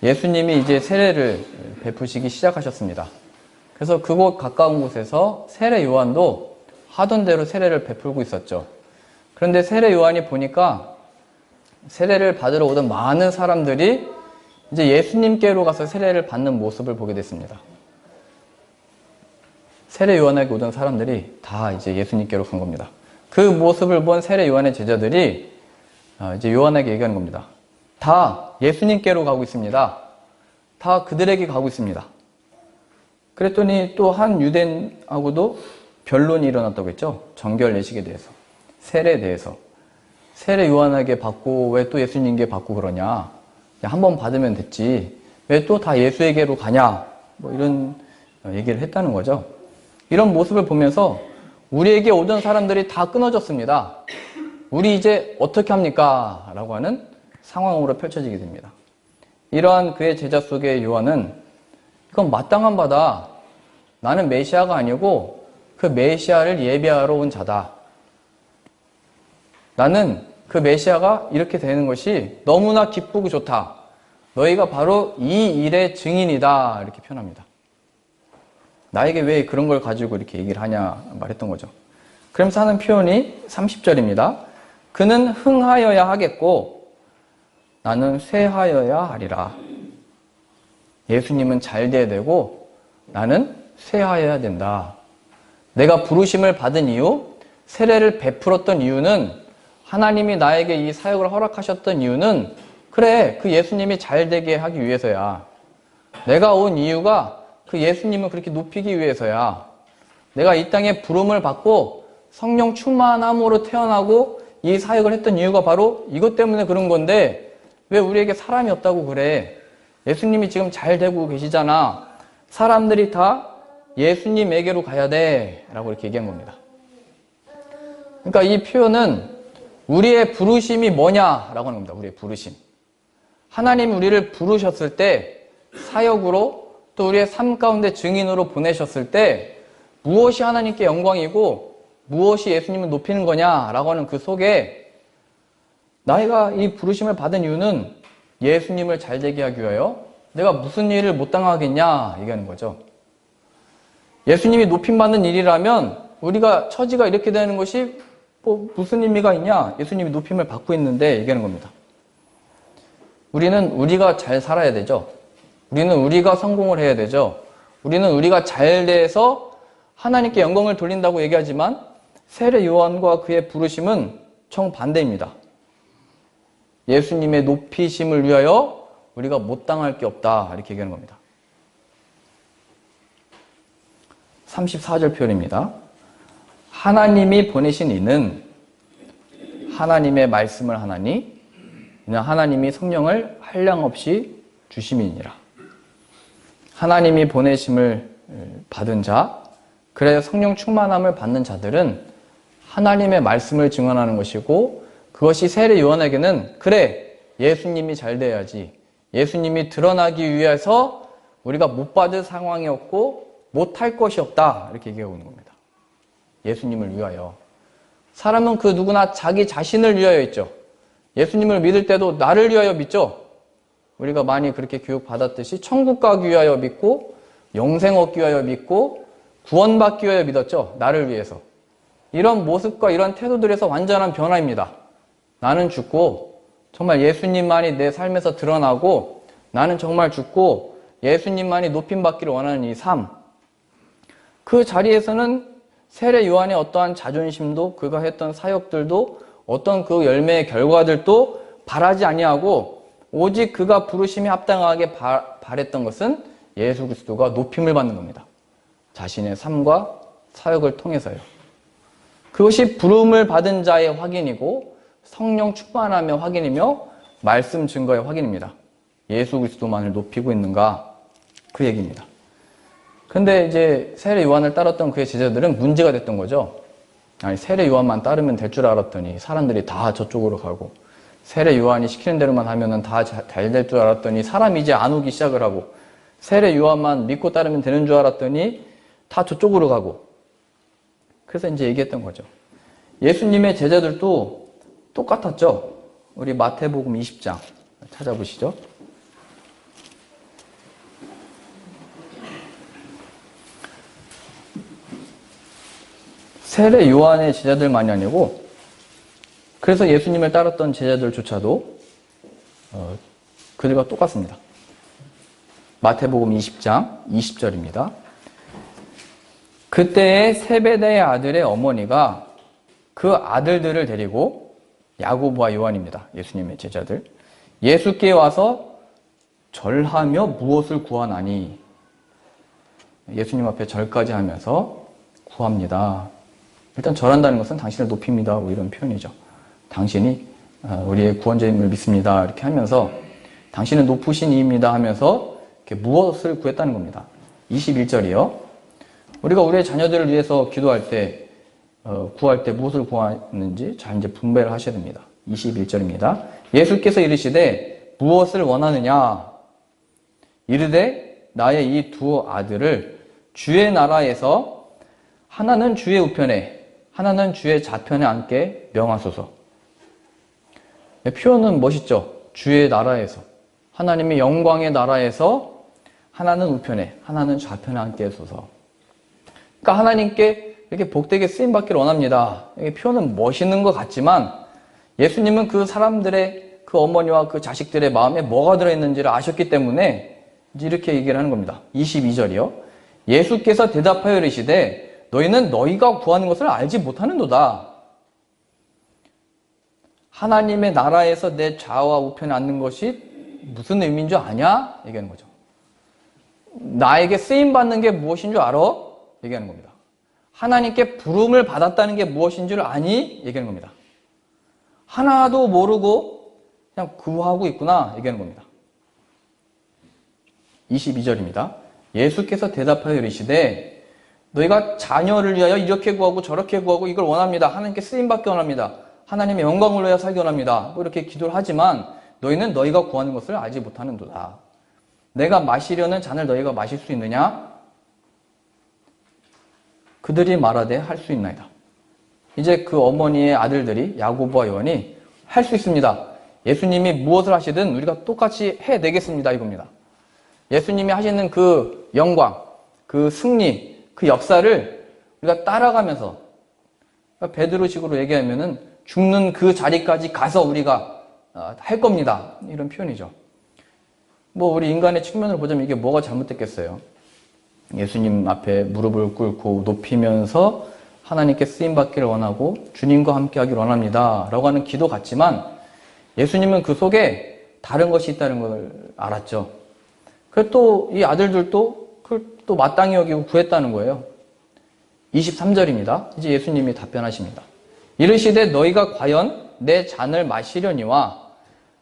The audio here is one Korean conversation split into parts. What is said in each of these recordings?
예수님이 이제 세례를 베푸시기 시작하셨습니다. 그래서 그곳 가까운 곳에서 세례 요한도 하던 대로 세례를 베풀고 있었죠. 그런데 세례 요한이 보니까 세례를 받으러 오던 많은 사람들이 이제 예수님께로 가서 세례를 받는 모습을 보게 됐습니다. 세례 요한에게 오던 사람들이 다 이제 예수님께로 간 겁니다. 그 모습을 본 세례 요한의 제자들이 이제 요한에게 얘기하는 겁니다. 다 예수님께로 가고 있습니다. 다 그들에게 가고 있습니다. 그랬더니 또 한 유대인하고도 변론이 일어났다고 했죠. 정결 예식에 대해서, 세례에 대해서. 세례 요한에게 받고 왜 또 예수님께 받고 그러냐. 한 번 받으면 됐지. 왜 또 다 예수에게로 가냐. 뭐 이런 얘기를 했다는 거죠. 이런 모습을 보면서 우리에게 오던 사람들이 다 끊어졌습니다. 우리 이제 어떻게 합니까? 라고 하는 상황으로 펼쳐지게 됩니다. 이러한 그의 제자 속의 요한은 이건 마땅한 바다. 나는 메시아가 아니고 그 메시아를 예비하러 온 자다. 나는 그 메시아가 이렇게 되는 것이 너무나 기쁘고 좋다. 너희가 바로 이 일의 증인이다. 이렇게 표현합니다. 나에게 왜 그런 걸 가지고 이렇게 얘기를 하냐 말했던 거죠. 그러면서 하는 표현이 30절입니다. 그는 흥하여야 하겠고 나는 쇠하여야 하리라. 예수님은 잘 돼야 되고 나는 쇠하여야 된다. 내가 부르심을 받은 이유, 세례를 베풀었던 이유는, 하나님이 나에게 이 사역을 허락하셨던 이유는 그래, 그 예수님이 잘 되게 하기 위해서야. 내가 온 이유가 그 예수님을 그렇게 높이기 위해서야. 내가 이 땅에 부름을 받고 성령 충만함으로 태어나고 이 사역을 했던 이유가 바로 이것 때문에 그런 건데 왜 우리에게 사람이 없다고 그래? 예수님이 지금 잘 되고 계시잖아. 사람들이 다 예수님에게로 가야 돼. 라고 이렇게 얘기한 겁니다. 그러니까 이 표현은 우리의 부르심이 뭐냐라고 하는 겁니다. 우리의 부르심. 하나님이 우리를 부르셨을 때 사역으로 또 우리의 삶 가운데 증인으로 보내셨을 때 무엇이 하나님께 영광이고 무엇이 예수님을 높이는 거냐라고 하는 그 속에 나이가 이 부르심을 받은 이유는 예수님을 잘 되게 하기 위하여 내가 무슨 일을 못 당하겠냐 얘기하는 거죠. 예수님이 높임받는 일이라면 우리가 처지가 이렇게 되는 것이 뭐 무슨 의미가 있냐? 예수님이 높임을 받고 있는데 얘기하는 겁니다. 우리는 우리가 잘 살아야 되죠. 우리는 우리가 성공을 해야 되죠. 우리는 우리가 잘 돼서 하나님께 영광을 돌린다고 얘기하지만 세례 요한과 그의 부르심은 정반대입니다. 예수님의 높이심을 위하여 우리가 못 당할 게 없다 이렇게 얘기하는 겁니다. 34절 표현입니다. 하나님이 보내신 이는 하나님의 말씀을 하나니 그냥 하나님이 성령을 한량없이 주심이니라. 하나님이 보내심을 받은 자, 그래서 성령 충만함을 받는 자들은 하나님의 말씀을 증언하는 것이고 그것이 세례 요한에게는 그래 예수님이 잘 돼야지, 예수님이 드러나기 위해서 우리가 못 받을 상황이었고 못할 것이 없다 이렇게 얘기하고 있는 겁니다. 예수님을 위하여. 사람은 그 누구나 자기 자신을 위하여 있죠. 예수님을 믿을 때도 나를 위하여 믿죠. 우리가 많이 그렇게 교육받았듯이 천국 가기 위하여 믿고 영생 얻기 위하여 믿고 구원받기 위하여 믿었죠. 나를 위해서. 이런 모습과 이런 태도들에서 완전한 변화입니다. 나는 죽고 정말 예수님만이 내 삶에서 드러나고 나는 정말 죽고 예수님만이 높임받기를 원하는 이 삶. 그 자리에서는 세례 요한의 어떠한 자존심도 그가 했던 사역들도 어떤 그 열매의 결과들도 바라지 아니하고 오직 그가 부르심에 합당하게 바랬던 것은 예수 그리스도가 높임을 받는 겁니다. 자신의 삶과 사역을 통해서요. 그것이 부름을 받은 자의 확인이고 성령 충만함의 확인이며 말씀 증거의 확인입니다. 예수 그리스도만을 높이고 있는가 그 얘기입니다. 근데 이제 세례 요한을 따랐던 그의 제자들은 문제가 됐던 거죠. 아니 세례 요한만 따르면 될 줄 알았더니 사람들이 다 저쪽으로 가고 세례 요한이 시키는 대로만 하면은 다 잘 될 줄 알았더니 사람이 이제 안 오기 시작을 하고 세례 요한만 믿고 따르면 되는 줄 알았더니 다 저쪽으로 가고 그래서 이제 얘기했던 거죠. 예수님의 제자들도 똑같았죠. 우리 마태복음 20장 찾아보시죠. 세례 요한의 제자들만이 아니고 그래서 예수님을 따랐던 제자들조차도 그들과 똑같습니다. 마태복음 20장 20절입니다. 그때에 세베대의 아들의 어머니가 그 아들들을 데리고 야고보와 요한입니다. 예수님의 제자들. 예수께 와서 절하며 무엇을 구하나니 예수님 앞에 절까지 하면서 구합니다. 일단 절한다는 것은 당신을 높입니다. 뭐 이런 표현이죠. 당신이 우리의 구원자임을 믿습니다. 이렇게 하면서 당신은 높으신 이입니다 하면서 이렇게 무엇을 구했다는 겁니다. 21절이요. 우리가 우리의 자녀들을 위해서 기도할 때 구할 때 무엇을 구하는지 잘 이제 분배를 하셔야 됩니다. 21절입니다. 예수께서 이르시되 무엇을 원하느냐? 이르되 나의 이 두 아들을 주의 나라에서 하나는 주의 우편에 하나는 주의 좌편에 앉게 명하소서. 표현은 멋있죠. 주의 나라에서 하나님의 영광의 나라에서 하나는 우편에 하나는 좌편에 앉게 해소서. 그러니까 하나님께 이렇게 복되게 쓰임받기를 원합니다. 표현은 멋있는 것 같지만 예수님은 그 사람들의 그 어머니와 그 자식들의 마음에 뭐가 들어있는지를 아셨기 때문에 이렇게 얘기를 하는 겁니다. 22절이요. 예수께서 대답하여 이르시되 너희는 너희가 구하는 것을 알지 못하는도다. 하나님의 나라에서 내 좌와 우편에 앉는 것이 무슨 의미인 줄 아냐? 얘기하는 거죠. 나에게 쓰임받는 게 무엇인 줄 알아? 얘기하는 겁니다. 하나님께 부름을 받았다는 게 무엇인 줄 아니? 얘기하는 겁니다. 하나도 모르고 그냥 구하고 있구나 얘기하는 겁니다. 22절입니다. 예수께서 대답하여 이르시되 너희가 자녀를 위하여 이렇게 구하고 저렇게 구하고 이걸 원합니다. 하나님께 쓰임받기 원합니다. 하나님의 영광을 위하여 살기 원합니다. 뭐 이렇게 기도를 하지만 너희는 너희가 구하는 것을 알지 못하는도다. 내가 마시려는 잔을 너희가 마실 수 있느냐? 그들이 말하되 할 수 있나이다. 이제 그 어머니의 아들들이 야고보와 요한이 할 수 있습니다. 예수님이 무엇을 하시든 우리가 똑같이 해내겠습니다. 이겁니다. 예수님이 하시는 그 영광, 그 승리, 그 역사를 우리가 따라가면서 베드로식으로 얘기하면은 죽는 그 자리까지 가서 우리가 할 겁니다. 이런 표현이죠. 뭐 우리 인간의 측면을 보자면 이게 뭐가 잘못됐겠어요. 예수님 앞에 무릎을 꿇고 높이면서 하나님께 쓰임받기를 원하고 주님과 함께 하기를 원합니다. 라고 하는 기도 같지만 예수님은 그 속에 다른 것이 있다는 걸 알았죠. 그래서 또 이 아들들도 그걸 또 마땅히 여기고 구했다는 거예요. 23절입니다. 이제 예수님이 답변하십니다. 이르시되 너희가 과연 내 잔을 마시려니와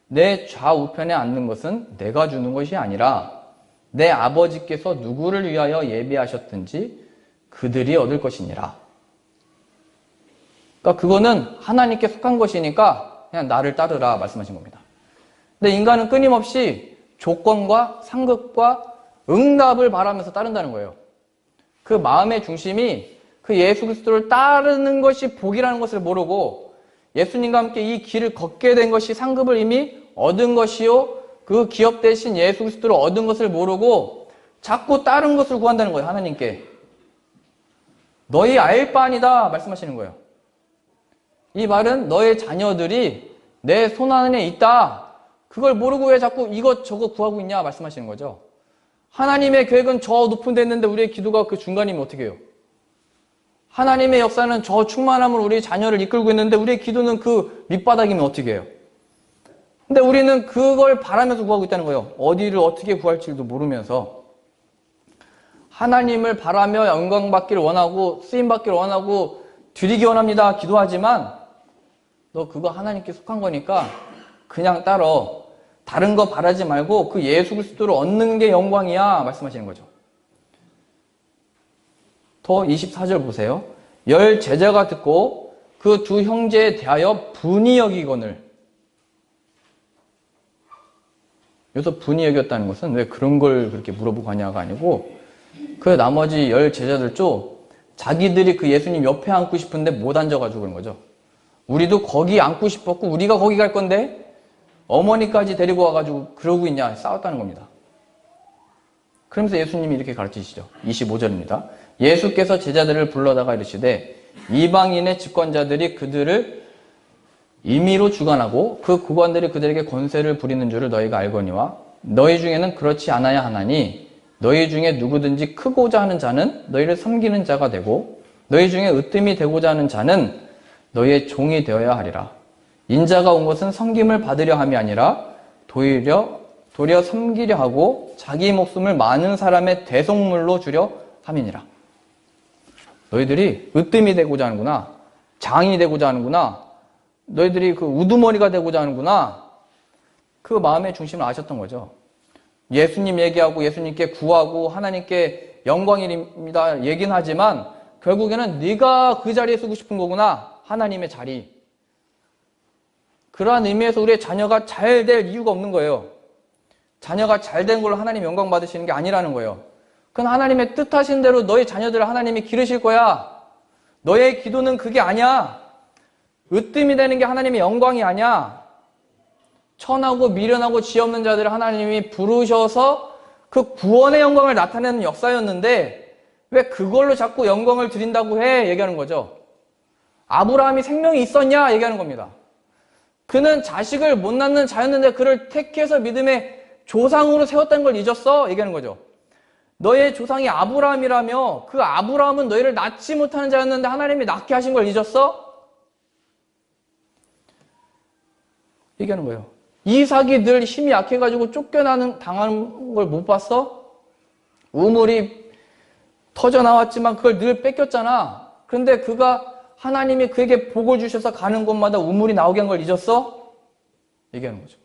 내 좌우편에 앉는 것은 내가 주는 것이 아니라 내 아버지께서 누구를 위하여 예비하셨든지 그들이 얻을 것이니라. 그러니까 그거는 하나님께 속한 것이니까 그냥 나를 따르라 말씀하신 겁니다. 근데 인간은 끊임없이 조건과 상급과 응답을 바라면서 따른다는 거예요. 그 마음의 중심이 그 예수 그리스도를 따르는 것이 복이라는 것을 모르고 예수님과 함께 이 길을 걷게 된 것이 상급을 이미 얻은 것이요 그 기업 대신 예수 그리스도를 얻은 것을 모르고 자꾸 다른 것을 구한다는 거예요. 하나님께. 너희 알 바 아니다 말씀하시는 거예요. 이 말은 너의 자녀들이 내 손 안에 있다. 그걸 모르고 왜 자꾸 이것저것 구하고 있냐 말씀하시는 거죠. 하나님의 계획은 저 높은 데 있는데 우리의 기도가 그 중간이면 어떻게 해요? 하나님의 역사는 저 충만함으로 우리 자녀를 이끌고 있는데 우리의 기도는 그 밑바닥이면 어떻게 해요? 근데 우리는 그걸 바라면서 구하고 있다는 거예요. 어디를 어떻게 구할지도 모르면서. 하나님을 바라며 영광받기를 원하고 쓰임받기를 원하고 드리기 원합니다. 기도하지만 너 그거 하나님께 속한 거니까 그냥 따러 다른 거 바라지 말고 그 예수 그리스도를 얻는 게 영광이야 말씀하시는 거죠. 더 24절 보세요. 열 제자가 듣고 그 두 형제에 대하여 분이 여기거늘. 여기서 분이 여겼다는 것은 왜 그런 걸 그렇게 물어보고 하냐가 아니고 그 나머지 열 제자들도 자기들이 그 예수님 옆에 앉고 싶은데 못 앉아가지고 그런 거죠. 우리도 거기 앉고 싶었고 우리가 거기 갈 건데 어머니까지 데리고 와가지고 그러고 있냐 싸웠다는 겁니다. 그러면서 예수님이 이렇게 가르치시죠. 25절입니다. 예수께서 제자들을 불러다가 이르시되 이방인의 집권자들이 그들을 임의로 주관하고 그 국왕들이 그들에게 권세를 부리는 줄을 너희가 알거니와 너희 중에는 그렇지 않아야 하나니 너희 중에 누구든지 크고자 하는 자는 너희를 섬기는 자가 되고 너희 중에 으뜸이 되고자 하는 자는 너희의 종이 되어야 하리라. 인자가 온 것은 섬김을 받으려 함이 아니라 도리어 섬기려 하고 자기 목숨을 많은 사람의 대속물로 주려 함이니라. 너희들이 으뜸이 되고자 하는구나. 장이 되고자 하는구나. 너희들이 그 우두머리가 되고자 하는구나. 그 마음의 중심을 아셨던 거죠. 예수님 얘기하고 예수님께 구하고 하나님께 영광입니다 얘기는 하지만 결국에는 네가 그 자리에 쓰고 싶은 거구나. 하나님의 자리. 그러한 의미에서 우리의 자녀가 잘 될 이유가 없는 거예요. 자녀가 잘 된 걸로 하나님 영광 받으시는 게 아니라는 거예요. 그건 하나님의 뜻하신 대로 너희 자녀들을 하나님이 기르실 거야. 너의 기도는 그게 아니야. 으뜸이 되는 게 하나님의 영광이 아니야. 천하고 미련하고 지 없는 자들을 하나님이 부르셔서 그 구원의 영광을 나타내는 역사였는데 왜 그걸로 자꾸 영광을 드린다고 해? 얘기하는 거죠. 아브라함이 생명이 있었냐? 얘기하는 겁니다. 그는 자식을 못 낳는 자였는데 그를 택해서 믿음의 조상으로 세웠다는 걸 잊었어? 얘기하는 거죠. 너의 조상이 아브라함이라며 그 아브라함은 너희를 낳지 못하는 자였는데 하나님이 낳게 하신 걸 잊었어? 얘기하는 거예요. 이삭이 늘 힘이 약해가지고 당하는 걸 못 봤어? 우물이 터져나왔지만 그걸 늘 뺏겼잖아. 그런데 그가 하나님이 그에게 복을 주셔서 가는 곳마다 우물이 나오게 한 걸 잊었어? 얘기하는 거죠.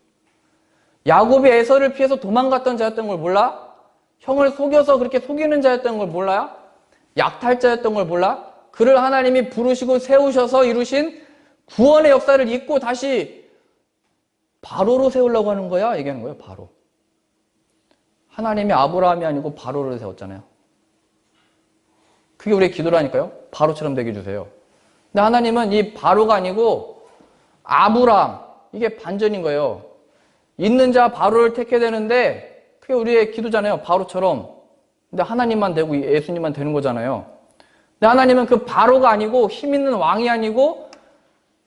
야곱이 에서를 피해서 도망갔던 자였던 걸 몰라? 형을 속여서 그렇게 속이는 자였던 걸 몰라요? 약탈자였던 걸 몰라? 그를 하나님이 부르시고 세우셔서 이루신 구원의 역사를 잊고 다시 바로로 세우려고 하는 거야? 얘기하는 거예요. 바로. 하나님이 아브라함이 아니고 바로를 세웠잖아요. 그게 우리의 기도라니까요. 바로처럼 되게 해주세요. 근데 하나님은 이 바로가 아니고 아브라함, 이게 반전인 거예요. 있는 자 바로를 택해야 되는데 그게 우리의 기도잖아요. 바로처럼. 근데 하나님만 되고 예수님만 되는 거잖아요. 근데 하나님은 그 바로가 아니고 힘 있는 왕이 아니고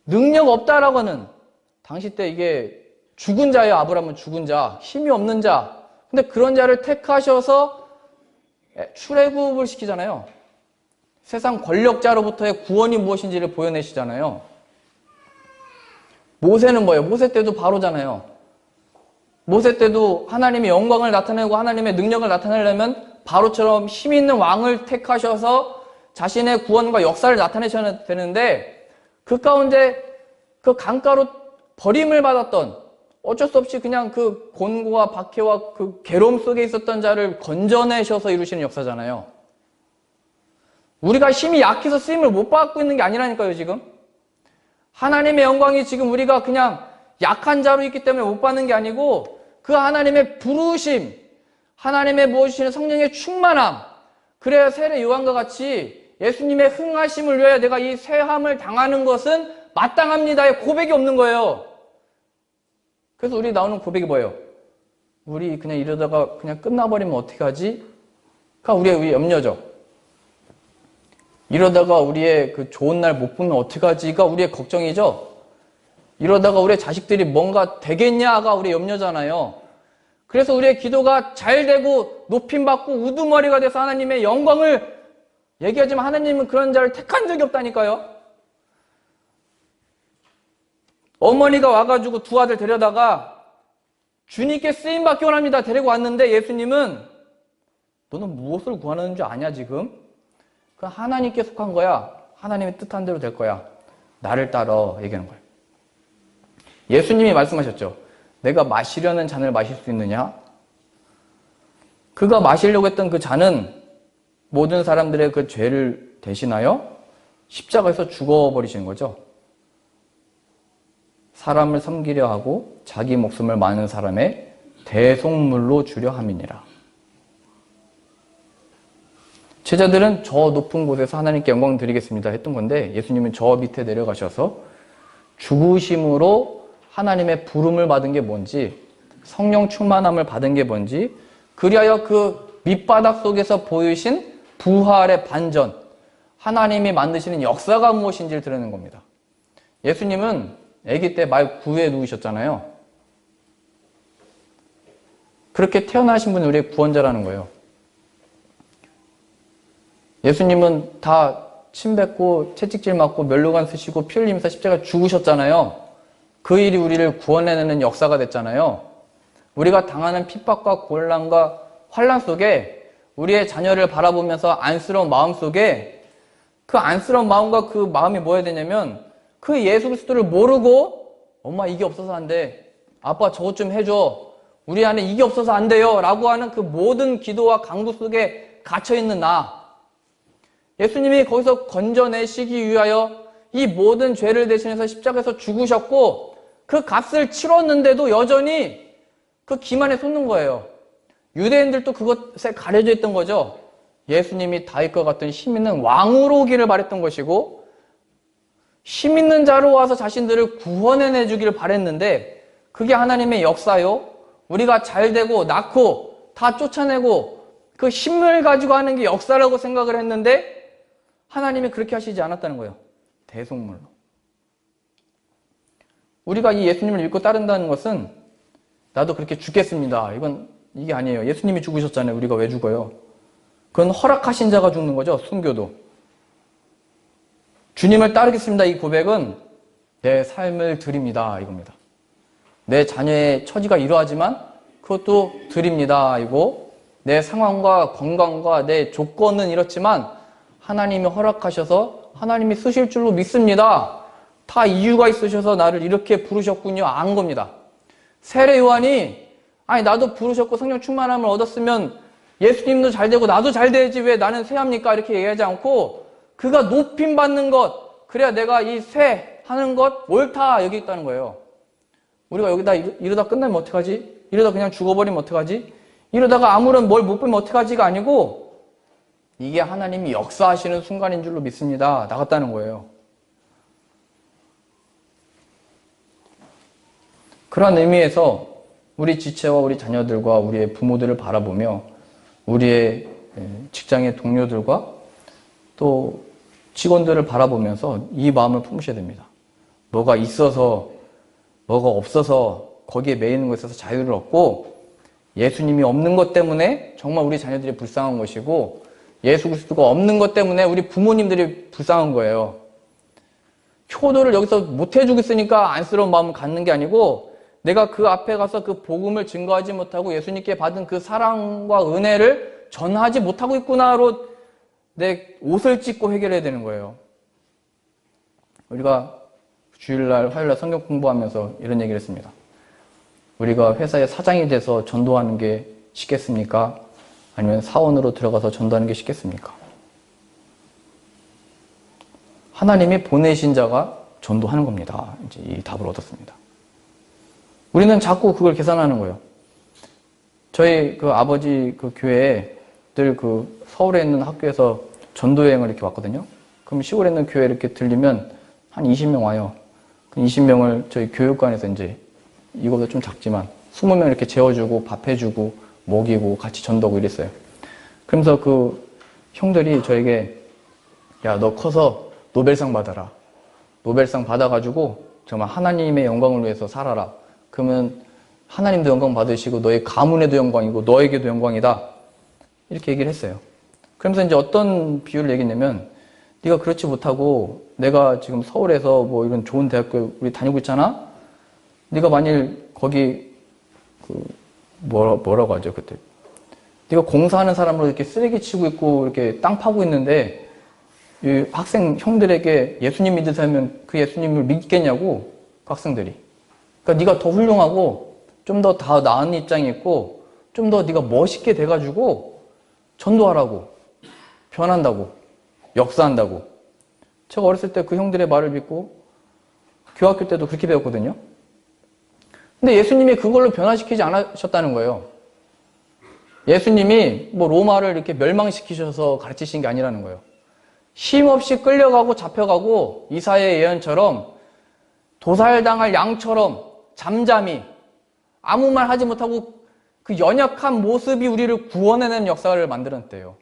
능력 없다라고 하는, 당시 때 이게 죽은 자예요. 아브라함은 죽은 자, 힘이 없는 자. 근데 그런 자를 택하셔서 출애굽을 시키잖아요. 세상 권력자로부터의 구원이 무엇인지를 보여내시잖아요. 모세는 뭐예요? 모세 때도 바로잖아요. 모세 때도 하나님의 영광을 나타내고 하나님의 능력을 나타내려면 바로처럼 힘 있는 왕을 택하셔서 자신의 구원과 역사를 나타내셔야 되는데 그 가운데 그 강가로 버림을 받았던, 어쩔 수 없이 그냥 그 곤고와 박해와 그 괴로움 속에 있었던 자를 건져내셔서 이루시는 역사잖아요. 우리가 힘이 약해서 쓰임을 못 받고 있는 게 아니라니까요, 지금. 하나님의 영광이 지금 우리가 그냥 약한 자로 있기 때문에 못 받는 게 아니고 그 하나님의 부르심, 하나님의 모으시는 성령의 충만함, 그래야 세례 요한과 같이 예수님의 흥하심을 위하여 내가 이 쇠함을 당하는 것은 마땅합니다의 고백이 없는 거예요. 그래서 우리 나오는 고백이 뭐예요? 우리 그냥 이러다가 그냥 끝나버리면 어떻게 하지? 그가 우리의 염려죠. 이러다가 우리의 그 좋은 날 못 보면 어떻게 하지가 우리의 걱정이죠. 이러다가 우리의 자식들이 뭔가 되겠냐가 우리의 염려잖아요. 그래서 우리의 기도가 잘 되고 높임받고 우두머리가 돼서 하나님의 영광을 얘기하지만 하나님은 그런 자를 택한 적이 없다니까요. 어머니가 와가지고 두 아들 데려다가 주님께 쓰임받기 원합니다 데리고 왔는데 예수님은 너는 무엇을 구하는 줄 아냐 지금? 그건 하나님께 속한 거야. 하나님의 뜻한 대로 될 거야. 나를 따라 얘기하는 거예요. 예수님이 말씀하셨죠. 내가 마시려는 잔을 마실 수 있느냐? 그가 마시려고 했던 그 잔은 모든 사람들의 그 죄를 대신하여 십자가에서 죽어버리시는 거죠. 사람을 섬기려 하고 자기 목숨을 많은 사람의 대속물로 주려 함이니라. 제자들은 저 높은 곳에서 하나님께 영광 드리겠습니다 했던 건데 예수님은 저 밑에 내려가셔서 죽으심으로 하나님의 부름을 받은 게 뭔지, 성령 충만함을 받은 게 뭔지, 그리하여 그 밑바닥 속에서 보이신 부활의 반전, 하나님이 만드시는 역사가 무엇인지를 드러내는 겁니다. 예수님은 아기 때 말 구유에 누우셨잖아요. 그렇게 태어나신 분이 우리의 구원자라는 거예요. 예수님은 다 침 뱉고 채찍질 맞고 면류관 쓰시고 피 흘리면서 십자가에 죽으셨잖아요. 그 일이 우리를 구원해내는 역사가 됐잖아요. 우리가 당하는 핍박과 곤란과 환난 속에 우리의 자녀를 바라보면서 안쓰러운 마음 속에 그 안쓰러운 마음과 그 마음이 뭐여야 되냐면 그 예수 그리스도를 모르고 엄마 이게 없어서 안 돼. 아빠 저것 좀 해줘. 우리 안에 이게 없어서 안 돼요. 라고 하는 그 모든 기도와 강도 속에 갇혀있는 나. 예수님이 거기서 건져내시기 위하여 이 모든 죄를 대신해서 십자가에서 죽으셨고 그 값을 치렀는데도 여전히 그 기만에 솟는 거예요. 유대인들도 그것에 가려져 있던 거죠. 예수님이 다윗과 같은 힘 있는 왕으로 오기를 바랬던 것이고 힘 있는 자로 와서 자신들을 구원해내 주기를 바랬는데 그게 하나님의 역사요. 우리가 잘 되고 낳고 다 쫓아내고 그 힘을 가지고 하는 게 역사라고 생각을 했는데 하나님이 그렇게 하시지 않았다는 거예요. 대속물로. 우리가 이 예수님을 믿고 따른다는 것은 나도 그렇게 죽겠습니다. 이게 아니에요. 예수님이 죽으셨잖아요. 우리가 왜 죽어요? 그건 허락하신 자가 죽는 거죠. 순교도. 주님을 따르겠습니다. 이 고백은 내 삶을 드립니다. 이겁니다. 내 자녀의 처지가 이러하지만 그것도 드립니다. 이고 내 상황과 건강과 내 조건은 이렇지만 하나님이 허락하셔서 하나님이 쓰실 줄로 믿습니다. 다 이유가 있으셔서 나를 이렇게 부르셨군요. 안 겁니다. 세례 요한이 아니 나도 부르셨고 성령 충만함을 얻었으면 예수님도 잘 되고 나도 잘 돼야지 왜 나는 쇠합니까? 이렇게 얘기하지 않고 그가 높임 받는 것 그래야 내가 이 쇠하는 것 옳다 여기 있다는 거예요. 우리가 여기다 이러다 끝나면 어떡하지? 이러다 그냥 죽어버리면 어떡하지? 이러다가 아무런 뭘 못 보면 어떡하지가 아니고 이게 하나님이 역사하시는 순간인 줄로 믿습니다. 나갔다는 거예요. 그런 의미에서 우리 지체와 우리 자녀들과 우리의 부모들을 바라보며 우리의 직장의 동료들과 또 직원들을 바라보면서 이 마음을 품으셔야 됩니다. 뭐가 있어서 뭐가 없어서 거기에 매이는 것에 있어서 자유를 얻고 예수님이 없는 것 때문에 정말 우리 자녀들이 불쌍한 것이고 예수 그리스도가 없는 것 때문에 우리 부모님들이 불쌍한 거예요. 효도를 여기서 못 해주겠으니까 안쓰러운 마음을 갖는 게 아니고 내가 그 앞에 가서 그 복음을 증거하지 못하고 예수님께 받은 그 사랑과 은혜를 전하지 못하고 있구나로 내 옷을 찢고 해결해야 되는 거예요. 우리가 주일날, 화요일날 성경 공부하면서 이런 얘기를 했습니다. 우리가 회사의 사장이 돼서 전도하는 게 쉽겠습니까? 아니면 사원으로 들어가서 전도하는 게 쉽겠습니까? 하나님이 보내신 자가 전도하는 겁니다. 이제 이 답을 얻었습니다. 우리는 자꾸 그걸 계산하는 거예요. 저희 그 아버지 그 교회에 늘 그 서울에 있는 학교에서 전도여행을 이렇게 왔거든요. 그럼 시골에 있는 교회 이렇게 들리면 한 20명 와요. 그 20명을 저희 교육관에서 이제 이거보다 좀 작지만 20명 이렇게 재워주고 밥 해주고 먹이고 같이 전도하고 이랬어요. 그러면서 그 형들이 저에게 야, 너 커서 노벨상 받아라. 노벨상 받아가지고 정말 하나님의 영광을 위해서 살아라. 그러면 하나님도 영광 받으시고 너의 가문에도 영광이고 너에게도 영광이다. 이렇게 얘기를 했어요. 그러면서 이제 어떤 비유를 얘기했냐면 네가 그렇지 못하고 내가 지금 서울에서 뭐 이런 좋은 대학교 우리 다니고 있잖아. 네가 만일 거기 그 뭐라고 하죠 그때? 네가 공사하는 사람으로 이렇게 쓰레기 치고 있고 이렇게 땅 파고 있는데 이 학생 형들에게 예수님 믿으세요 하면 그 예수님을 믿겠냐고 그 학생들이. 그러니까 네가 더 훌륭하고 좀 더 나은 입장이 있고 좀 더 네가 멋있게 돼가지고 전도하라고 변한다고 역사한다고. 제가 어렸을 때 그 형들의 말을 믿고 교학교 때도 그렇게 배웠거든요. 근데 예수님이 그걸로 변화시키지 않으셨다는 거예요. 예수님이 뭐 로마를 이렇게 멸망시키셔서 가르치신 게 아니라는 거예요. 쉼없이 끌려가고 잡혀가고 이사야의 예언처럼 도살당할 양처럼 잠잠히 아무 말 하지 못하고 그 연약한 모습이 우리를 구원해내는 역사를 만들어냈대요.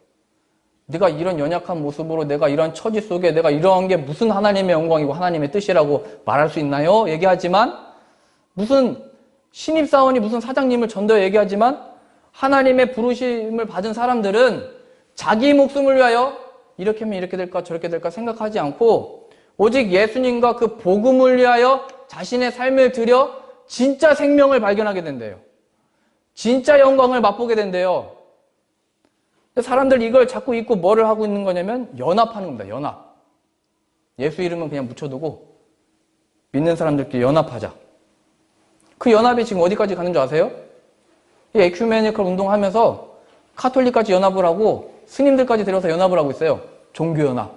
내가 이런 연약한 모습으로 내가 이런 처지 속에 내가 이러한 게 무슨 하나님의 영광이고 하나님의 뜻이라고 말할 수 있나요? 얘기하지만 무슨 신입사원이 무슨 사장님을 전도해 얘기하지만 하나님의 부르심을 받은 사람들은 자기 목숨을 위하여 이렇게 하면 이렇게 될까 저렇게 될까 생각하지 않고 오직 예수님과 그 복음을 위하여 자신의 삶을 들여 진짜 생명을 발견하게 된대요. 진짜 영광을 맛보게 된대요. 사람들 이걸 자꾸 잊고 뭐를 하고 있는 거냐면 연합하는 겁니다. 연합. 예수 이름은 그냥 묻혀두고 믿는 사람들끼리 연합하자. 그 연합이 지금 어디까지 가는 줄 아세요? 이 에큐메니컬 운동하면서 카톨릭까지 연합을 하고 스님들까지 데려서 연합을 하고 있어요. 종교연합.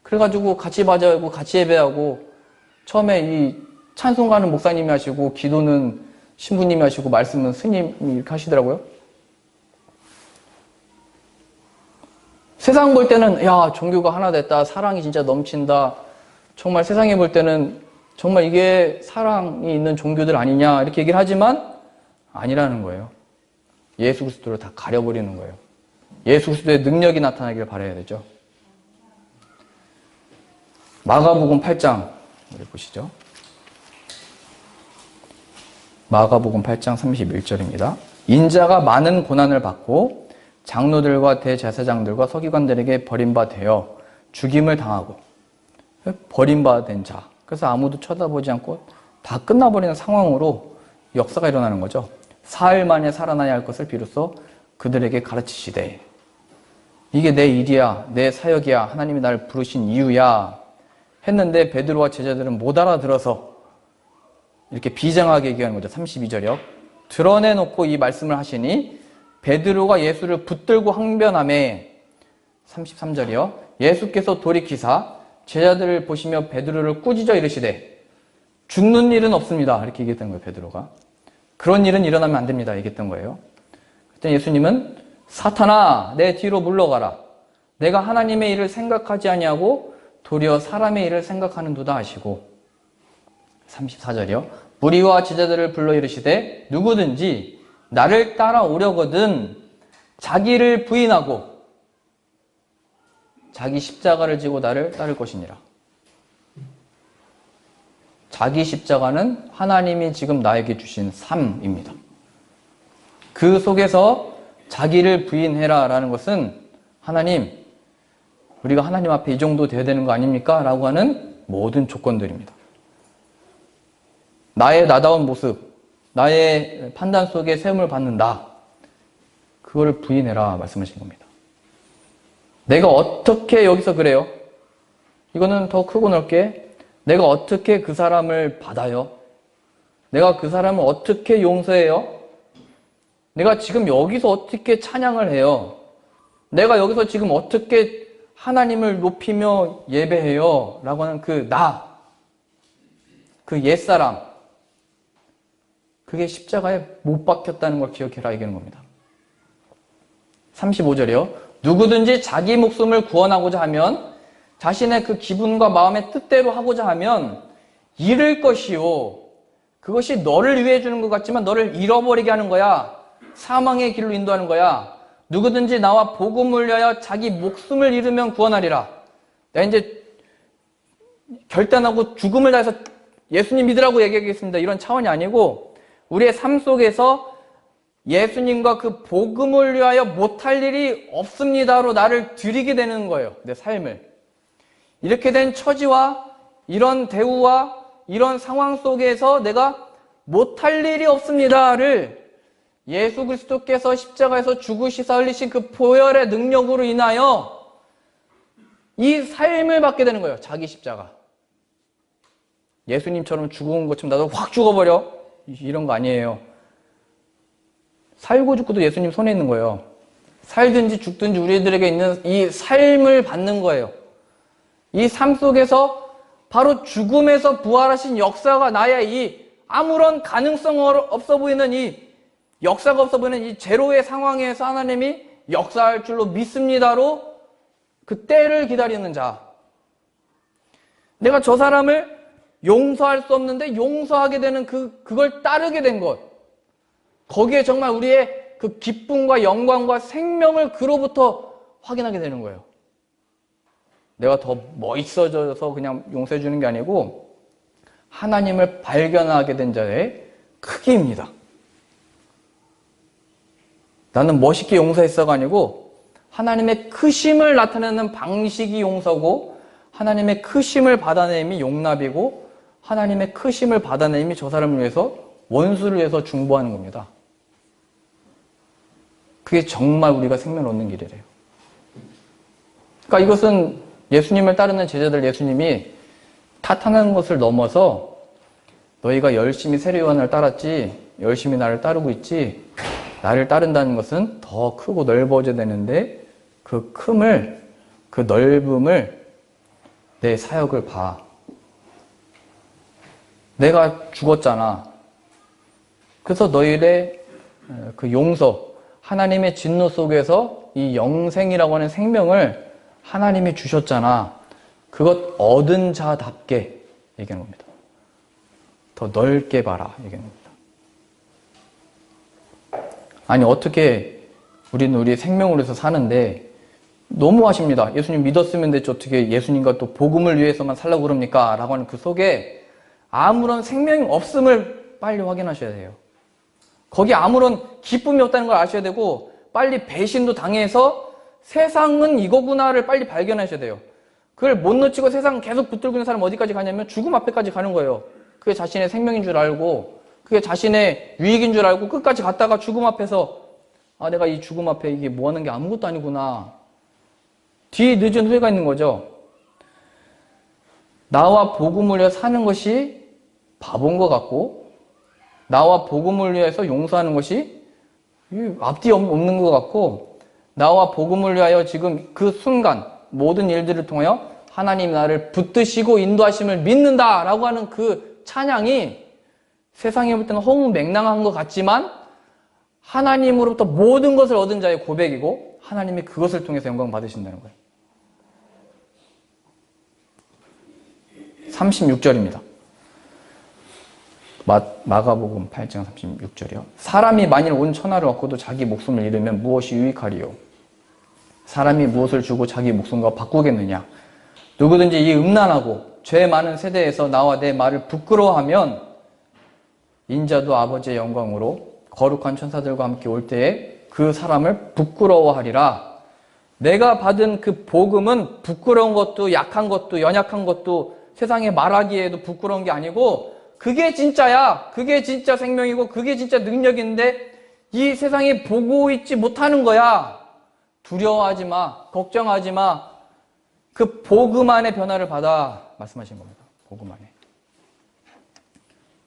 그래가지고 같이 맞아고 같이 예배하고 처음에 이 찬송가는 목사님이 하시고 기도는 신부님이 하시고 말씀은 스님이 이렇게 하시더라고요. 세상 볼 때는 야 종교가 하나 됐다. 사랑이 진짜 넘친다. 정말 세상에 볼 때는 정말 이게 사랑이 있는 종교들 아니냐 이렇게 얘기를 하지만 아니라는 거예요. 예수 그리스도를 다 가려버리는 거예요. 예수 그리스도의 능력이 나타나기를 바라야 되죠. 마가복음 8장 보시죠. 마가복음 8장 31절입니다. 인자가 많은 고난을 받고 장로들과 대제사장들과 서기관들에게 버림받아 죽임을 당하고 버림받은 자. 그래서 아무도 쳐다보지 않고 다 끝나버리는 상황으로 역사가 일어나는 거죠. 사흘 만에 살아나야 할 것을 비로소 그들에게 가르치시되 이게 내 일이야, 내 사역이야, 하나님이 나를 부르신 이유야 했는데 베드로와 제자들은 못 알아들어서 이렇게 비장하게 얘기하는 거죠. 32절이요. 드러내놓고 이 말씀을 하시니 베드로가 예수를 붙들고 항변하매 33절이요. 예수께서 돌이키사 제자들을 보시며 베드로를 꾸짖어 이르시되 죽는 일은 없습니다. 이렇게 얘기했던 거예요. 베드로가. 그런 일은 일어나면 안 됩니다. 얘기했던 거예요. 그때 예수님은 사탄아 내 뒤로 물러가라. 내가 하나님의 일을 생각하지 아니하고 도리어 사람의 일을 생각하는도다 하시고 34절이요. 무리와 제자들을 불러 이르시되 누구든지 나를 따라오려거든 자기를 부인하고 자기 십자가를 지고 나를 따를 것이니라. 자기 십자가는 하나님이 지금 나에게 주신 삶입니다. 그 속에서 자기를 부인해라 라는 것은 하나님, 우리가 하나님 앞에 이 정도 돼야 되는 거 아닙니까? 라고 하는 모든 조건들입니다. 나의 나다운 모습, 나의 판단 속에 세움을 받는 나, 그거를 부인해라 말씀하신 겁니다. 내가 어떻게 여기서 그래요? 이거는 더 크고 넓게 내가 어떻게 그 사람을 받아요? 내가 그 사람을 어떻게 용서해요? 내가 지금 여기서 어떻게 찬양을 해요? 내가 여기서 지금 어떻게 하나님을 높이며 예배해요? 라고 하는 그 나, 그 옛사람, 그게 십자가에 못 박혔다는 걸 기억해라 얘기하는 겁니다. 35절이요. 누구든지 자기 목숨을 구원하고자 하면 자신의 그 기분과 마음의 뜻대로 하고자 하면 잃을 것이요. 그것이 너를 위해 주는 것 같지만 너를 잃어버리게 하는 거야. 사망의 길로 인도하는 거야. 누구든지 나와 복음을 위하여 자기 목숨을 잃으면 구원하리라. 내가 이제 결단하고 죽음을 다해서 예수님 믿으라고 얘기하겠습니다. 이런 차원이 아니고 우리의 삶 속에서 예수님과 그 복음을 위하여 못할 일이 없습니다로 나를 드리게 되는 거예요. 내 삶을. 이렇게 된 처지와 이런 대우와 이런 상황 속에서 내가 못할 일이 없습니다를 예수 그리스도께서 십자가에서 죽으시사 흘리신 그 보혈의 능력으로 인하여 이 삶을 받게 되는 거예요. 자기 십자가. 예수님처럼 죽은 것처럼 나도 확 죽어버려. 이런 거 아니에요. 살고 죽고도 예수님 손에 있는 거예요. 살든지 죽든지 우리들에게 있는 이 삶을 받는 거예요. 이 삶 속에서 바로 죽음에서 부활하신 역사가 나의 이 아무런 가능성 없어 보이는 이 역사가 없어 보이는 이 제로의 상황에서 하나님이 역사할 줄로 믿습니다로 그 때를 기다리는 자. 내가 저 사람을 용서할 수 없는데 용서하게 되는 그걸 따르게 된 것. 거기에 정말 우리의 그 기쁨과 영광과 생명을 그로부터 확인하게 되는 거예요. 내가 더 멋있어져서 그냥 용서해 주는 게 아니고 하나님을 발견하게 된 자의 크기입니다. 나는 멋있게 용서했어가 아니고 하나님의 크심을 나타내는 방식이 용서고 하나님의 크심을 받아내임이 용납이고 하나님의 크심을 받아내임이 저 사람을 위해서 원수를 위해서 중보하는 겁니다. 그게 정말 우리가 생명을 얻는 길이래요. 그러니까 이것은 예수님을 따르는 제자들 예수님이 탓하는 것을 넘어서 너희가 열심히 세례요한을 따랐지 열심히 나를 따르고 있지 나를 따른다는 것은 더 크고 넓어져야 되는데 그 큼을 그 넓음을 내 사역을 봐. 내가 죽었잖아. 그래서 너희의 그 용서 하나님의 진노 속에서 이 영생이라고 하는 생명을 하나님이 주셨잖아. 그것 얻은 자답게 얘기하는 겁니다. 더 넓게 봐라 얘기하는 겁니다. 아니 어떻게 우리는 우리 생명을 위해서 사는데 너무하십니다. 예수님 믿었으면 됐지 어떻게 예수님과 또 복음을 위해서만 살라고 그럽니까? 라고 하는 그 속에 아무런 생명이 없음을 빨리 확인하셔야 돼요. 거기 아무런 기쁨이 없다는 걸 아셔야 되고 빨리 배신도 당해서 세상은 이거구나를 빨리 발견하셔야 돼요. 그걸 못 놓치고 세상 계속 붙들고 있는 사람 어디까지 가냐면 죽음 앞에까지 가는 거예요. 그게 자신의 생명인 줄 알고 그게 자신의 유익인 줄 알고 끝까지 갔다가 죽음 앞에서 아 내가 이 죽음 앞에 이게 뭐 하는 게 아무것도 아니구나. 뒤 늦은 후회가 있는 거죠. 나와 복음을 위해 사는 것이 바본 것 같고 나와 복음을 위해서 용서하는 것이 앞뒤 없는 것 같고 나와 복음을 위하여 지금 그 순간 모든 일들을 통하여 하나님 나를 붙드시고 인도하심을 믿는다라고 하는 그 찬양이 세상에 볼 때는 허무맹랑한 것 같지만 하나님으로부터 모든 것을 얻은 자의 고백이고 하나님이 그것을 통해서 영광 받으신다는 거예요. 36절입니다. 마가복음 8장 36절이요. 사람이 만일 온 천하를 얻고도 자기 목숨을 잃으면 무엇이 유익하리요? 사람이 무엇을 주고 자기 목숨과 바꾸겠느냐? 누구든지 이 음란하고 죄 많은 세대에서 나와 내 말을 부끄러워하면 인자도 아버지의 영광으로 거룩한 천사들과 함께 올 때에 그 사람을 부끄러워하리라. 내가 받은 그 복음은 부끄러운 것도 약한 것도 연약한 것도 세상에 말하기에도 부끄러운 게 아니고 그게 진짜야. 그게 진짜 생명이고 그게 진짜 능력인데 이 세상이 보고 있지 못하는 거야. 두려워하지 마. 걱정하지 마. 그 복음 안에 변화를 받아 말씀하신 겁니다. 복음 안에.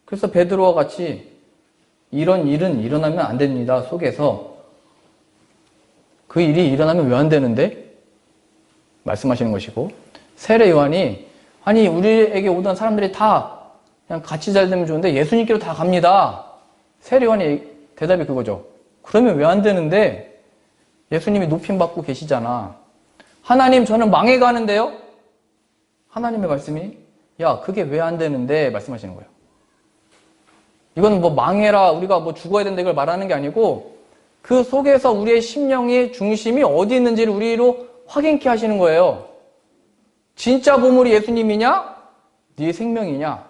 그래서 베드로와 같이 이런 일은 일어나면 안 됩니다. 속에서 그 일이 일어나면 왜 안 되는데? 말씀하시는 것이고 세례 요한이 아니 우리에게 오던 사람들이 다 그냥 같이 잘 되면 좋은데 예수님께로 다 갑니다. 세례 요한의 대답이 그거죠. 그러면 왜 안 되는데? 예수님이 높임받고 계시잖아. 하나님 저는 망해가는데요? 하나님의 말씀이 야 그게 왜 안 되는데? 말씀하시는 거예요. 이건 뭐 망해라 우리가 뭐 죽어야 된다 이걸 말하는 게 아니고 그 속에서 우리의 심령의 중심이 어디 있는지를 우리로 확인케 하시는 거예요. 진짜 보물이 예수님이냐? 네 생명이냐?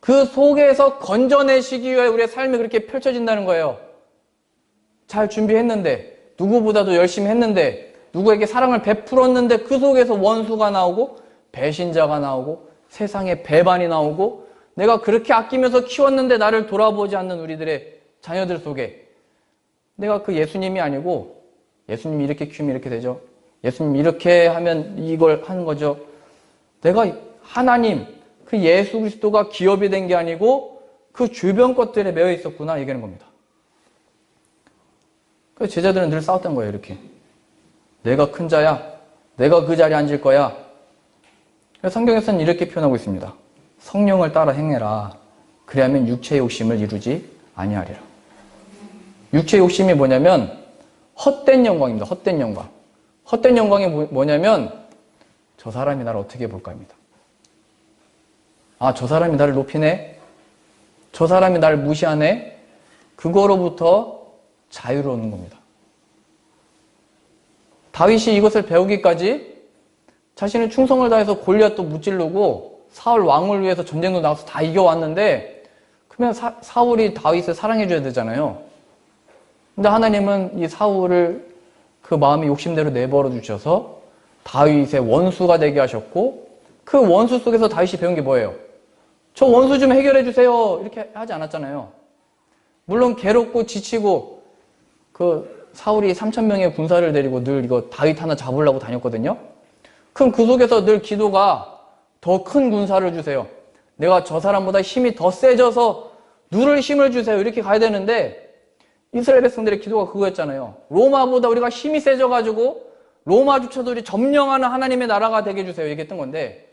그 속에서 건져내시기 위해 우리의 삶이 그렇게 펼쳐진다는 거예요. 잘 준비했는데 누구보다도 열심히 했는데 누구에게 사랑을 베풀었는데 그 속에서 원수가 나오고 배신자가 나오고 세상에 배반이 나오고 내가 그렇게 아끼면서 키웠는데 나를 돌아보지 않는 우리들의 자녀들 속에 내가 그 예수님이 아니고 예수님이 이렇게 키우면 이렇게 되죠. 예수님 이렇게 하면 이걸 하는 거죠. 내가 하나님 그 예수 그리스도가 기업이 된 게 아니고 그 주변 것들에 매여 있었구나 얘기하는 겁니다. 그래서 제자들은 늘 싸웠던 거예요. 이렇게 내가 큰 자야. 내가 그 자리에 앉을 거야. 그래서 성경에서는 이렇게 표현하고 있습니다. 성령을 따라 행해라. 그래야면 육체의 욕심을 이루지 아니하리라. 육체의 욕심이 뭐냐면 헛된 영광입니다. 헛된 영광. 헛된 영광이 뭐냐면 저 사람이 나를 어떻게 볼까입니다. 아, 저 사람이 나를 높이네? 저 사람이 나를 무시하네? 그거로부터 자유를 얻는 겁니다. 다윗이 이것을 배우기까지 자신의 충성을 다해서 골리앗도 무찌르고 사울 왕을 위해서 전쟁도 나가서 다 이겨왔는데 그러면 사울이 다윗을 사랑해줘야 되잖아요. 근데 하나님은 이 사울을 그 마음이 욕심대로 내버려 두셔서 다윗의 원수가 되게 하셨고 그 원수 속에서 다윗이 배운 게 뭐예요? 저 원수 좀 해결해 주세요. 이렇게 하지 않았잖아요. 물론 괴롭고 지치고 그 사울이 3,000명의 군사를 데리고 늘 이거 다윗 하나 잡으려고 다녔거든요. 그럼 그 속에서 늘 기도가 더 큰 군사를 주세요. 내가 저 사람보다 힘이 더 세져서 누를 힘을 주세요. 이렇게 가야 되는데 이스라엘 백성들의 기도가 그거였잖아요. 로마보다 우리가 힘이 세져가지고 로마조차도 우리 점령하는 하나님의 나라가 되게 해주세요. 얘기했던 건데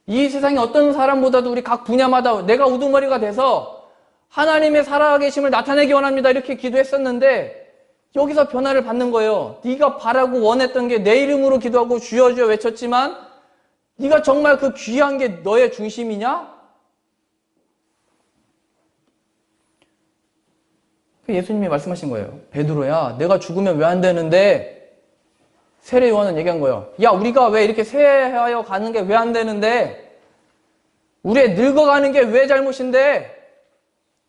이 세상에 어떤 사람보다도 우리 각 분야마다 내가 우두머리가 돼서 하나님의 살아계심을 나타내기 원합니다. 이렇게 기도했었는데 여기서 변화를 받는 거예요. 네가 바라고 원했던 게 내 이름으로 기도하고 주여 주여 외쳤지만 네가 정말 그 귀한 게 너의 중심이냐? 예수님이 말씀하신 거예요. 베드로야, 내가 죽으면 왜 안 되는데? 세례 요한은 얘기한 거예요. 야, 우리가 왜 이렇게 쇠하여 가는 게 왜 안 되는데? 우리의 늙어가는 게 왜 잘못인데?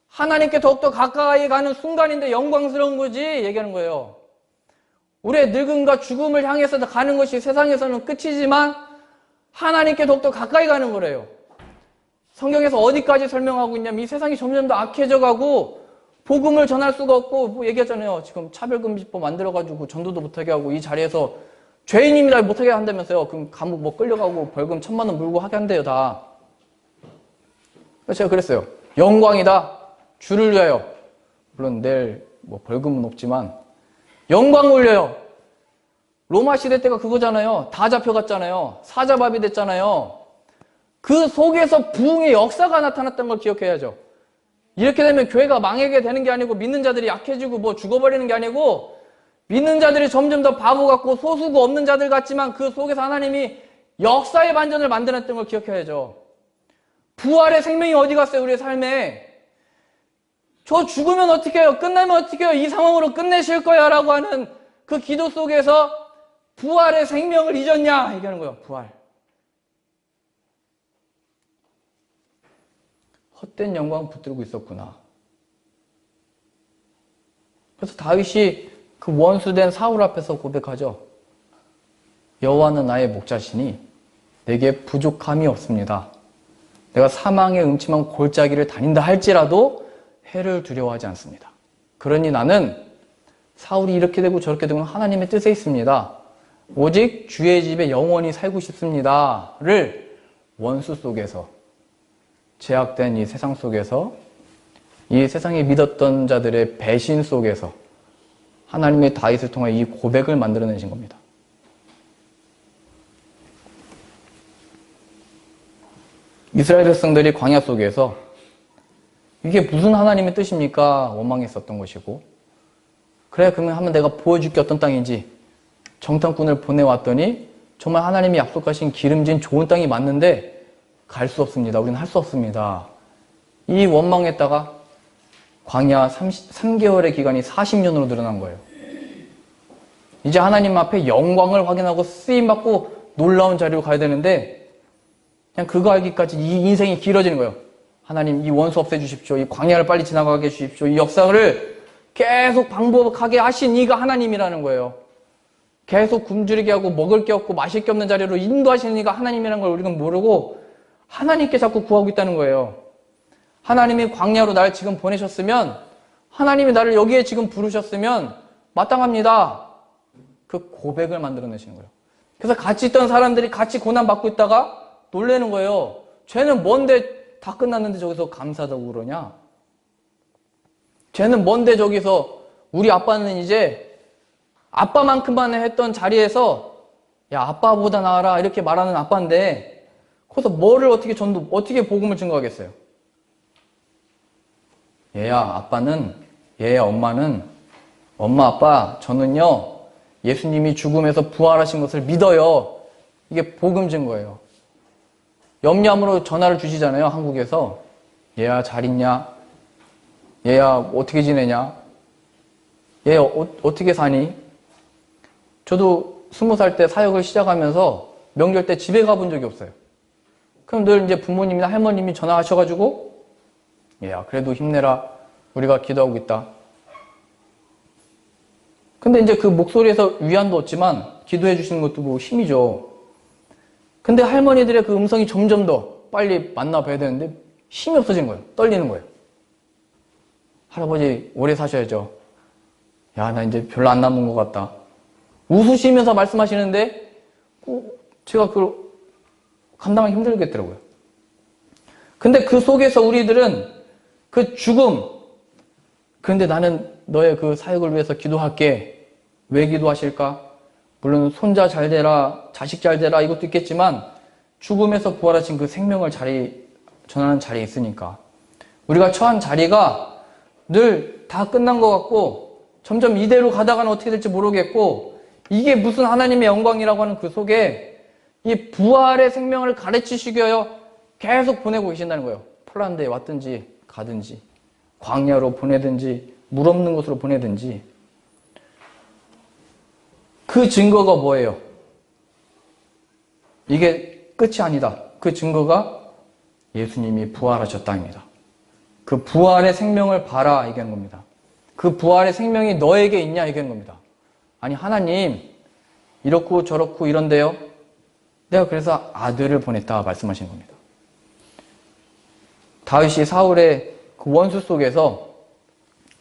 하나님께 더욱더 가까이 가는 순간인데 영광스러운 거지? 얘기하는 거예요. 우리의 늙음과 죽음을 향해서 가는 것이 세상에서는 끝이지만 하나님께 더욱더 가까이 가는 거래요. 성경에서 어디까지 설명하고 있냐면 이 세상이 점점 더 악해져 가고 복음을 전할 수가 없고 뭐 얘기하잖아요. 지금 차별금지법 만들어가지고 전도도 못하게 하고 이 자리에서 죄인입니다 못하게 한다면서요. 그럼 감옥 뭐 끌려가고 벌금 1,000만 원 물고 하게 한대요 다. 그래서 제가 그랬어요. 영광이다. 주를 위하여. 물론 내일 뭐 벌금은 없지만 영광 올려요. 로마 시대 때가 그거잖아요. 다 잡혀갔잖아요. 사자밥이 됐잖아요. 그 속에서 부흥의 역사가 나타났던 걸 기억해야죠. 이렇게 되면 교회가 망하게 되는 게 아니고 믿는 자들이 약해지고 뭐 죽어버리는 게 아니고 믿는 자들이 점점 더 바보 같고 소수고 없는 자들 같지만 그 속에서 하나님이 역사의 반전을 만들었던 걸 기억해야죠. 부활의 생명이 어디 갔어요? 우리의 삶에. 저 죽으면 어떻게 해요? 끝나면 어떻게 해요? 이 상황으로 끝내실 거야 라고 하는 그 기도 속에서 부활의 생명을 잊었냐? 얘기하는 거예요. 부활. 헛된 영광 붙들고 있었구나. 그래서 다윗이 그 원수된 사울 앞에서 고백하죠. 여호와는 나의 목자시니 내게 부족함이 없습니다. 내가 사망의 음침한 골짜기를 다닌다 할지라도 해를 두려워하지 않습니다. 그러니 나는 사울이 이렇게 되고 저렇게 되고 하나님의 뜻에 있습니다. 오직 주의 집에 영원히 살고 싶습니다를 원수 속에서 제약된 이 세상 속에서 이 세상에 믿었던 자들의 배신 속에서 하나님의 다윗을 통해 이 고백을 만들어내신 겁니다. 이스라엘 백성들이 광야 속에서 이게 무슨 하나님의 뜻입니까? 원망했었던 것이고 그래 그러면 한번 내가 보여줄게 어떤 땅인지 정탐꾼을 보내왔더니 정말 하나님이 약속하신 기름진 좋은 땅이 맞는데 갈 수 없습니다. 우리는 할 수 없습니다. 이 원망했다가 광야 3개월의 기간이 40년으로 늘어난 거예요. 이제 하나님 앞에 영광을 확인하고 쓰임받고 놀라운 자리로 가야 되는데 그냥 그거 알기까지 이 인생이 길어지는 거예요. 하나님 이 원수 없애주십시오. 이 광야를 빨리 지나가게 해주십시오. 이 역사를 계속 방법하게 하신 이가 하나님이라는 거예요. 계속 굶주리게 하고 먹을 게 없고 마실 게 없는 자리로 인도하시는 이가 하나님이라는 걸 우리는 모르고 하나님께 자꾸 구하고 있다는 거예요. 하나님이 광야로 날 지금 보내셨으면 하나님이 나를 여기에 지금 부르셨으면 마땅합니다. 그 고백을 만들어내시는 거예요. 그래서 같이 있던 사람들이 같이 고난받고 있다가 놀라는 거예요. 죄는 뭔데 다 끝났는데 저기서 감사하다고 그러냐? 죄는 뭔데 저기서 우리 아빠는 이제 아빠만큼만 했던 자리에서 야 아빠보다 나아라 이렇게 말하는 아빠인데 거기서 뭐를 어떻게 복음을 증거하겠어요? 얘야 아빠는 얘야 엄마는 엄마 아빠 저는요 예수님이 죽음에서 부활하신 것을 믿어요. 이게 복음 증거예요. 염려함으로 전화를 주시잖아요. 한국에서 얘야 잘 있냐? 얘야 어떻게 지내냐? 얘 어떻게 사니? 저도 20살 때 사역을 시작하면서 명절 때 집에 가본 적이 없어요. 그럼 늘 이제 부모님이나 할머님이 전화하셔가지고, 야, 그래도 힘내라. 우리가 기도하고 있다. 근데 이제 그 목소리에서 위안도 얻지만 기도해 주시는 것도 뭐 힘이죠. 근데 할머니들의 그 음성이 점점 더 빨리 만나봐야 되는데 힘이 없어지는 거예요. 떨리는 거예요. 할아버지 오래 사셔야죠. 야, 나 이제 별로 안 남은 것 같다. 웃으시면서 말씀하시는데 제가 그걸 감당하기 힘들겠더라고요. 근데 그 속에서 우리들은 그 죽음, 그런데 나는 너의 그 사역을 위해서 기도할게. 왜 기도하실까? 물론 손자 잘 되라, 자식 잘 되라 이것도 있겠지만 죽음에서 부활하신 그 생명을 전하는 자리에 있으니까 우리가 처한 자리가 늘 다 끝난 것 같고 점점 이대로 가다가는 어떻게 될지 모르겠고 이게 무슨 하나님의 영광이라고 하는 그 속에 이 부활의 생명을 가르치시기 위하여 계속 보내고 계신다는 거예요. 폴란드에 왔든지 가든지 광야로 보내든지 물 없는 곳으로 보내든지. 그 증거가 뭐예요? 이게 끝이 아니다. 그 증거가 예수님이 부활하셨다입니다. 그 부활의 생명을 봐라 얘기하는 겁니다. 그 부활의 생명이 너에게 있냐 얘기하는 겁니다. 아니 하나님 이렇고 저렇고 이런데요. 내가 그래서 아들을 보냈다 말씀하시는 겁니다. 다윗이 사울의 그 원수 속에서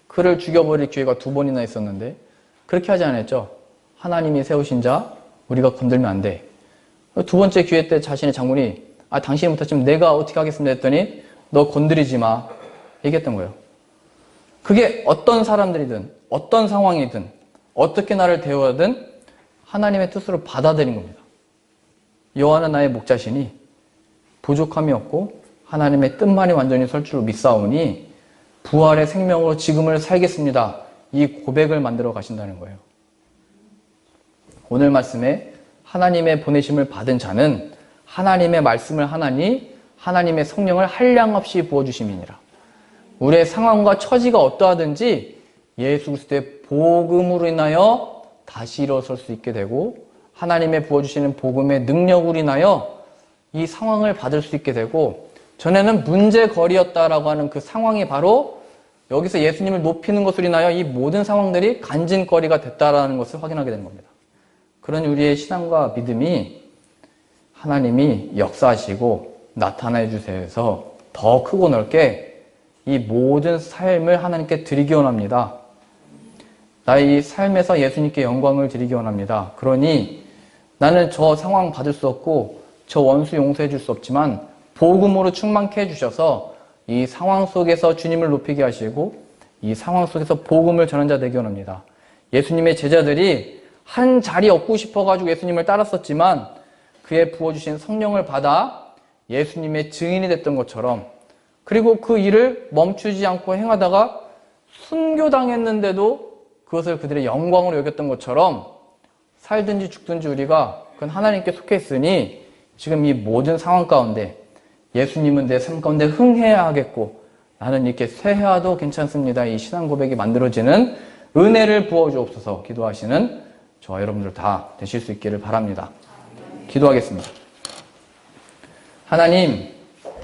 그를 죽여버릴 기회가 2번이나 있었는데 그렇게 하지 않았죠. 하나님이 세우신 자 우리가 건들면 안 돼. 2번째 기회 때 자신의 장군이 당신이 못했지만 내가 어떻게 하겠습니다 했더니 너 건드리지 마 얘기했던 거예요. 그게 어떤 사람들이든 어떤 상황이든 어떻게 나를 대우하든 하나님의 뜻으로 받아들인 겁니다. 여호와는 나의 목자시니 부족함이 없고 하나님의 뜻만이 완전히 설 줄로 믿사오니 부활의 생명으로 지금을 살겠습니다. 이 고백을 만들어 가신다는 거예요. 오늘 말씀에 하나님의 보내심을 받은 자는 하나님의 말씀을 하나니 하나님의 성령을 한량없이 부어주심이니라. 우리의 상황과 처지가 어떠하든지 예수 그리스도의 복음으로 인하여 다시 일어설 수 있게 되고 하나님의 부어주시는 복음의 능력으로 인하여 이 상황을 받을 수 있게 되고 전에는 문제거리였다라고 하는 그 상황이 바로 여기서 예수님을 높이는 것으로 인하여 이 모든 상황들이 간증거리가 됐다라는 것을 확인하게 되는 겁니다. 그런 우리의 신앙과 믿음이 하나님이 역사하시고 나타내 주셔서 더 크고 넓게 이 모든 삶을 하나님께 드리기 원합니다. 나의 이 삶에서 예수님께 영광을 드리기 원합니다. 그러니 나는 저 상황 받을 수 없고 저 원수 용서해 줄 수 없지만 복음으로 충만케 해주셔서 이 상황 속에서 주님을 높이게 하시고 이 상황 속에서 복음을 전한 자 되기 원합니다. 예수님의 제자들이 한 자리 얻고 싶어가지고 예수님을 따랐었지만 그의 부어주신 성령을 받아 예수님의 증인이 됐던 것처럼 그리고 그 일을 멈추지 않고 행하다가 순교당했는데도 그것을 그들의 영광으로 여겼던 것처럼 살든지 죽든지 우리가 그건 하나님께 속해 있으니 지금 이 모든 상황 가운데 예수님은 내 삶 가운데 흥해야 하겠고 나는 이렇게 쇠해야도 괜찮습니다. 이 신앙 고백이 만들어지는 은혜를 부어주옵소서 기도하시는 저와 여러분들 다 되실 수 있기를 바랍니다. 기도하겠습니다. 하나님,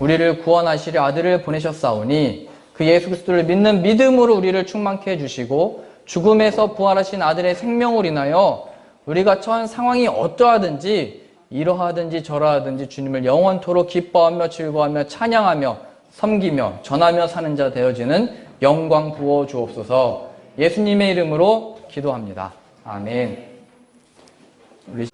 우리를 구원하시려 아들을 보내셨사오니 그 예수 그리스도를 믿는 믿음으로 우리를 충만케 해주시고 죽음에서 부활하신 아들의 생명으로 인하여 우리가 처한 상황이 어떠하든지 이러하든지 저러하든지 주님을 영원토록 기뻐하며 즐거워하며 찬양하며 섬기며 전하며 사는 자 되어지는 영광 부어 주옵소서. 예수님의 이름으로 기도합니다. 아멘. 우리